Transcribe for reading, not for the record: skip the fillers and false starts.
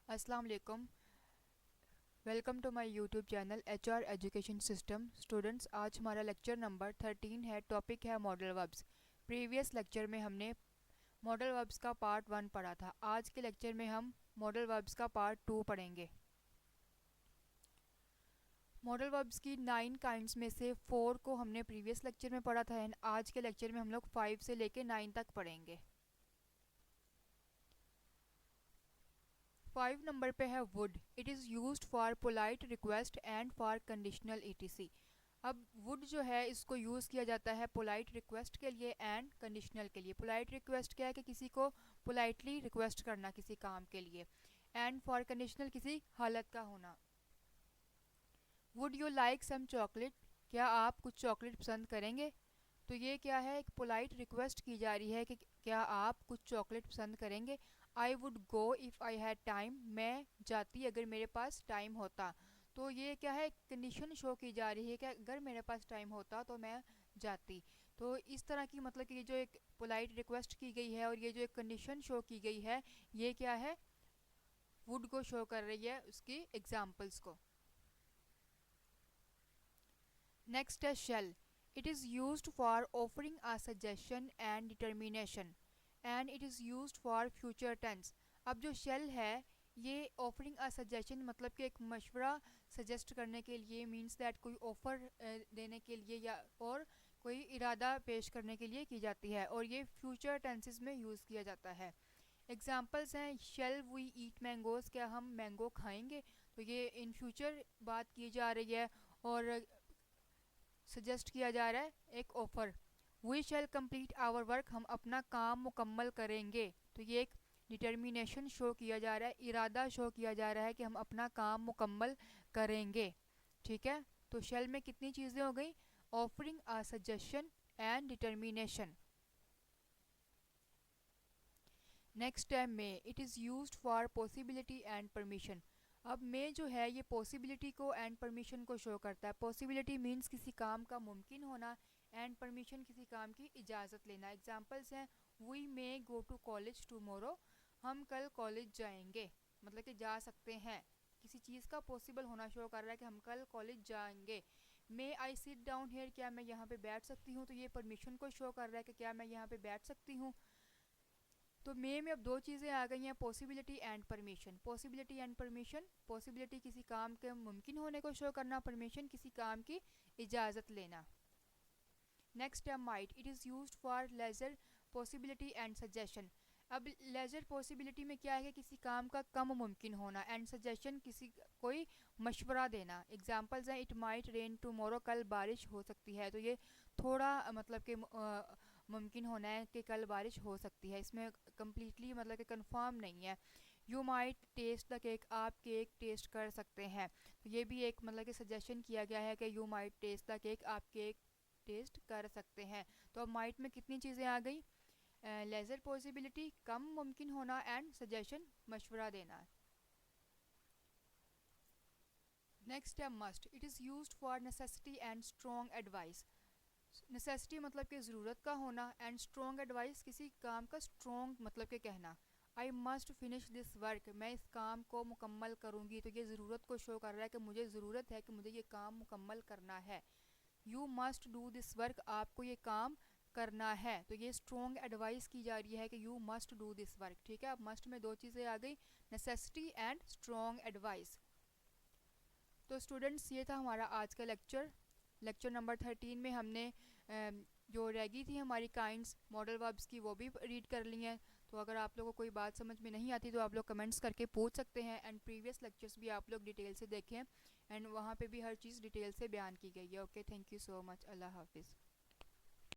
अस्सलाम वालेकुम। Welcome to my YouTube channel HR education system. Students, आज हमारा लेक्चर नंबर 13 है। टॉपिक है मॉडल वर्ब्स। प्रीवियस लेक्चर में हमने मॉडल वर्ब्स का पार्ट 1 पढ़ा था। आज के लेक्चर में हम मॉडल वर्ब्स का पार्ट 2 पढ़ेंगे। मॉडल वर्ब्स की 9 काइंड्स में से 4 को हमने प्रीवियस लेक्चर में पढ़ा था एंड आज के लेक्चर में हम लोग 5 से लेके 9 तक पढ़ेंगे। 5 नंबर पे है would. It is used for polite request and for conditional ETC। अब वुड जो है इसको यूज़ किया जाता है पोलाइट रिक्वेस्ट के लिए एंड कंडीशनल के लिए। पोलाइट रिक्वेस्ट क्या है कि किसी को पोलाइटली रिक्वेस्ट करना किसी काम के लिए, एंड फॉर कंडीशनल किसी हालत का होना। Would you like some chocolate, क्या आप कुछ चॉकलेट पसंद करेंगे। तो ये क्या है, एक पोलाइट रिक्वेस्ट की जा रही है कि क्या आप कुछ चॉकलेट पसंद करेंगे। I would go if I had time, मैं जाती अगर मेरे पास टाइम होता। तो ये क्या है, कंडीशन शो की जा रही है कि अगर मेरे पास टाइम होता तो मैं जाती। तो इस तरह की मतलब कि ये जो एक पोलाइट रिक्वेस्ट की गई है और ये जो एक कंडीशन शो की गई है, ये क्या है, वुड को शो कर रही है, उसकी एग्जाम्पल्स को। नेक्स्ट है shall. It is used for offering a suggestion and determination and it is used for future tense. अब जो शेल है ये ऑफरिंग अ सजेशन मतलब कि एक मशवरा सजेस्ट करने के लिए, मीन्स दैट कोई ऑफ़र देने के लिए या और कोई इरादा पेश करने के लिए की जाती है, और ये फ्यूचर टेंसेस में यूज़ किया जाता है। एग्जाम्पल्स हैं शेल वी ईट मैंगोज़, क्या हम मैंगो खाएंगे। तो ये इन फ्यूचर बात की जा रही है और सजेस्ट किया जा रहा है एक offer. We shall complete our work, हम अपना काम मुकम्मल करेंगे। तो ये एक डिटर्मिनेशन शो किया जा रहा है, इरादा शो किया जा रहा है कि हम अपना काम मुकम्मल करेंगे। ठीक है, तो शेल में कितनी चीज़ें हो गई, offering a suggestion and determination. Next है may. It is used for possibility and permission. अब मे जो है ये पॉसिबिलिटी को एंड परमिशन को शो करता है। पॉसिबिलिटी मीन्स किसी काम का मुमकिन होना एंड परमिशन किसी काम की इजाज़त लेना। एग्जांपल्स हैं we may go to college tomorrow, हम कल कॉलेज जाएंगे, मतलब कि जा सकते हैं। किसी चीज़ का पॉसिबल होना शो कर रहा है कि हम कल कॉलेज जाएंगे। मे आई सिट डाउन हेयर, क्या मैं यहाँ पे बैठ सकती हूँ। तो ये परमिशन को शो कर रहा है कि क्या मैं यहाँ पे बैठ सकती हूँ। तो मे में अब दो चीज़ें आ गई हैं, possibility and permission. Possibility and permission, possibility किसी काम के मुमकिन होने को शो करना, परमिशन किसी काम की इजाज़त लेना। नेक्स्ट है might. It is used for lesser possibility and suggestion. अब लेजर पॉसिबिलिटी में क्या है कि किसी काम का कम मुमकिन होना, एंड सजेशन किसी कोई मशवरा देना। एग्जांपल्स हैं इट माइट रेन टुमारो, कल बारिश हो सकती है। तो ये थोड़ा मतलब कि मुमकिन होना है कि कल बारिश हो सकती है, इसमें कम्प्लीटली मतलब कि कंफर्म नहीं है। You might taste the cake, आप केक टेस्ट कर सकते हैं। तो ये भी एक मतलब कि सजेशन किया गया है कि you might taste the cake, आप केक टेस्ट कर सकते हैं। तो अब माइट में कितनी चीज़ें आ गई, लेजर पॉसिबिलिटी कम मुमकिन होना एंड सजेशन मशवरा देना। नेक्स्ट है must. It is used for necessity and strong advice. Necessity मतलब कि ज़रूरत का होना एंड स्ट्रॉन्ग एडवाइस किसी काम का स्ट्रॉन्ग मतलब कि कहना। I must finish this work, मैं इस काम को मुकम्मल करूँगी। तो ये ज़रूरत को शो कर रहा है कि मुझे ज़रूरत है कि मुझे ये काम मुकम्मल करना है। You must do this work, आपको ये काम करना है। तो ये स्ट्रॉन्ग एडवाइस की जा रही है कि you must do this work. ठीक है, अब मस्ट में दो चीज़ें आ गई, नेसेसिटी एंड स्ट्रॉन्ग एडवाइस। तो स्टूडेंट्स, ये था हमारा आज का लेक्चर। लेक्चर नंबर 13 में हमने जो रह गई थी हमारी काइंड्स मॉडल वर्ब्स की, वो भी रीड कर ली हैं। तो अगर आप लोगों को कोई बात समझ में नहीं आती तो आप लोग कमेंट्स करके पूछ सकते हैं, एंड प्रीवियस लेक्चर्स भी आप लोग डिटेल से देखें, एंड वहाँ पे भी हर चीज़ डिटेल से बयान की गई है। Okay, thank you so much. अल्लाह हाफिज़।